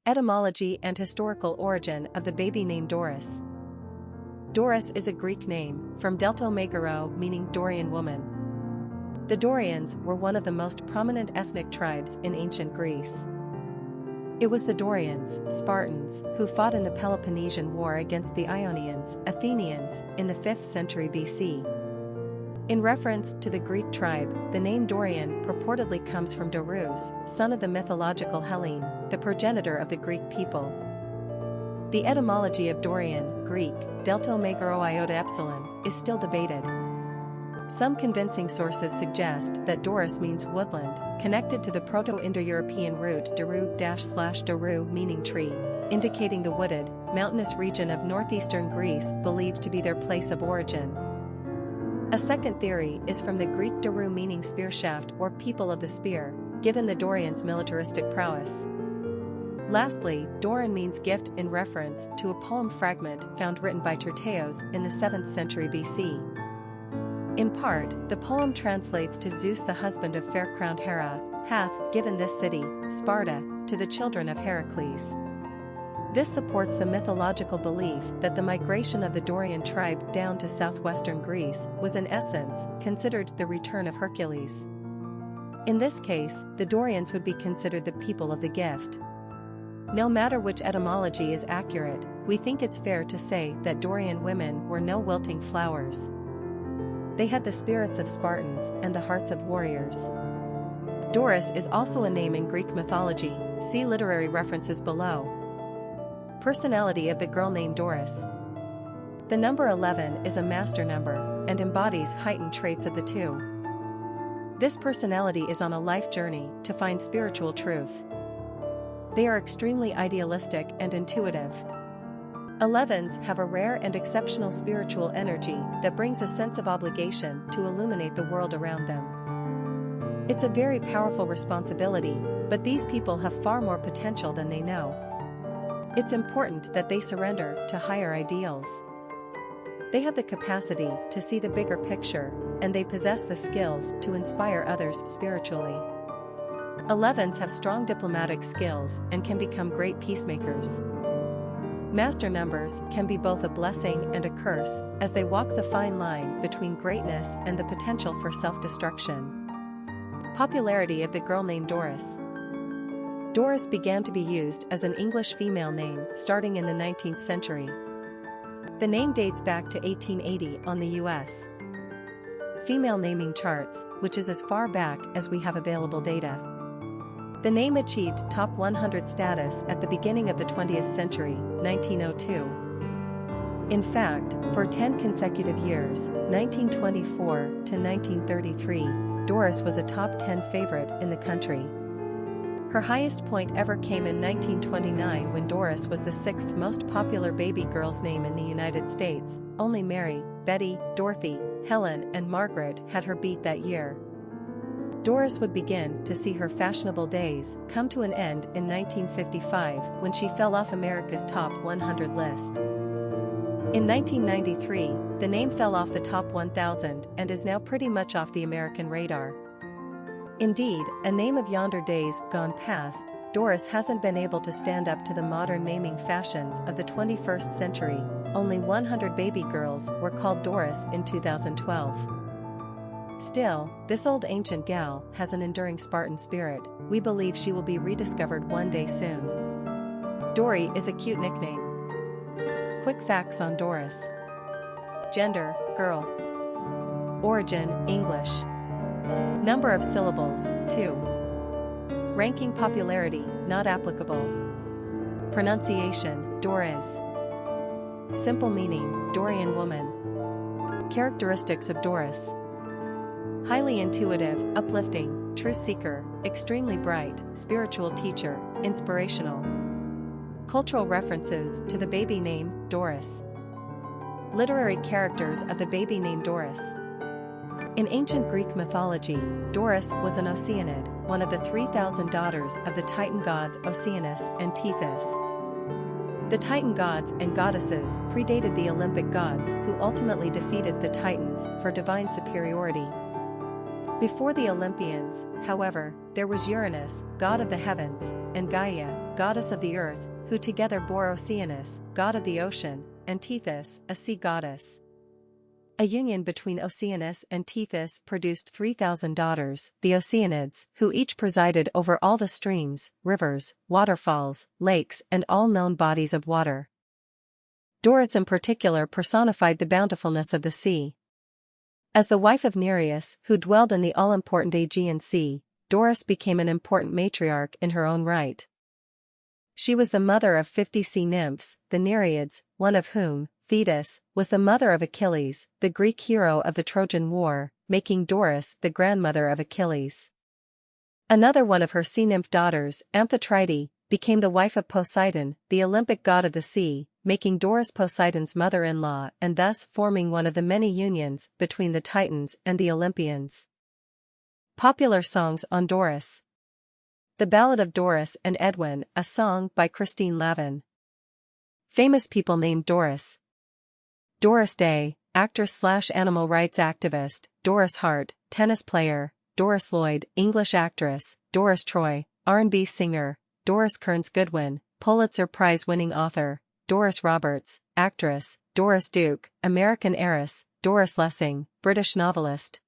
Etymology and historical origin of the baby name Doris. Doris is a Greek name, from Deltomegaro meaning Dorian woman. The Dorians were one of the most prominent ethnic tribes in ancient Greece. It was the Dorians, Spartans, who fought in the Peloponnesian War against the Ionians, Athenians, in the 5th century BC. In reference to the Greek tribe, the name Dorian purportedly comes from Doris, son of the mythological Hellene, the progenitor of the Greek people. The etymology of Dorian, Greek, deltomegaro iota epsilon, is still debated. Some convincing sources suggest that Doris means woodland, connected to the Proto-Indo-European root doru/doru meaning tree, indicating the wooded, mountainous region of northeastern Greece believed to be their place of origin. A second theory is from the Greek doru meaning spear shaft or people of the spear, given the Dorians' militaristic prowess. Lastly, Doran means gift in reference to a poem fragment found written by Terteos in the 7th century BC. In part, the poem translates to Zeus, the husband of fair-crowned Hera, hath given this city, Sparta, to the children of Heracles. This supports the mythological belief that the migration of the Dorian tribe down to southwestern Greece was in essence considered the return of Hercules. In this case, the Dorians would be considered the people of the gift. No matter which etymology is accurate, we think it's fair to say that Dorian women were no wilting flowers. They had the spirits of Spartans and the hearts of warriors. Doris is also a name in Greek mythology, see literary references below. Personality of the girl named Doris. The number 11 is a master number and embodies heightened traits of the two. This personality is on a life journey to find spiritual truth. They are extremely idealistic and intuitive. 11s have a rare and exceptional spiritual energy that brings a sense of obligation to illuminate the world around them. It's a very powerful responsibility, but these people have far more potential than they know. It's important that they surrender to higher ideals. They have the capacity to see the bigger picture, and they possess the skills to inspire others spiritually. 11s have strong diplomatic skills and can become great peacemakers. Master numbers can be both a blessing and a curse, as they walk the fine line between greatness and the potential for self-destruction. Popularity of the girl named Doris. Doris began to be used as an English female name starting in the 19th century. The name dates back to 1880 on the U.S. female naming charts, which is as far back as we have available data. The name achieved top 100 status at the beginning of the 20th century, 1902. In fact, for 10 consecutive years, 1924 to 1933, Doris was a top 10 favorite in the country. Her highest point ever came in 1929 when Doris was the 6th most popular baby girl's name in the United States. Only Mary, Betty, Dorothy, Helen and Margaret had her beat that year. Doris would begin to see her fashionable days come to an end in 1955 when she fell off America's top 100 list. In 1993, the name fell off the top 1,000 and is now pretty much off the American radar. Indeed, a name of yonder days gone past, Doris hasn't been able to stand up to the modern naming fashions of the 21st century. Only 100 baby girls were called Doris in 2012. Still, this old ancient gal has an enduring Spartan spirit. We believe she will be rediscovered one day soon. Dory is a cute nickname. Quick facts on Doris. Gender, girl. Origin, English. Number of syllables, 2. Ranking popularity, not applicable. Pronunciation, Doris. Simple meaning, Dorian woman. Characteristics of Doris. Highly intuitive, uplifting, truth seeker, extremely bright, spiritual teacher, inspirational. Cultural references to the baby name, Doris. Literary characters of the baby name Doris. In ancient Greek mythology, Doris was an Oceanid, one of the 3,000 daughters of the Titan gods Oceanus and Tethys. The Titan gods and goddesses predated the Olympic gods who ultimately defeated the Titans for divine superiority. Before the Olympians, however, there was Uranus, god of the heavens, and Gaia, goddess of the earth, who together bore Oceanus, god of the ocean, and Tethys, a sea goddess. A union between Oceanus and Tethys produced 3,000 daughters, the Oceanids, who each presided over all the streams, rivers, waterfalls, lakes and all known bodies of water. Doris in particular personified the bountifulness of the sea. As the wife of Nereus, who dwelled in the all-important Aegean Sea, Doris became an important matriarch in her own right. She was the mother of 50 sea nymphs, the Nereids, one of whom, Thetis, was the mother of Achilles, the Greek hero of the Trojan War, making Doris the grandmother of Achilles. Another one of her sea nymph daughters, Amphitrite, became the wife of Poseidon, the Olympic god of the sea, making Doris Poseidon's mother-in-law and thus forming one of the many unions between the Titans and the Olympians. Popular songs on Doris. The Ballad of Doris and Edwin, a song by Christine Lavin. Famous people named Doris. Doris Day, actress/animal rights activist, Doris Hart, tennis player, Doris Lloyd, English actress, Doris Troy, R&B singer, Doris Kearns Goodwin, Pulitzer Prize-winning author, Doris Roberts, actress, Doris Duke, American heiress, Doris Lessing, British novelist,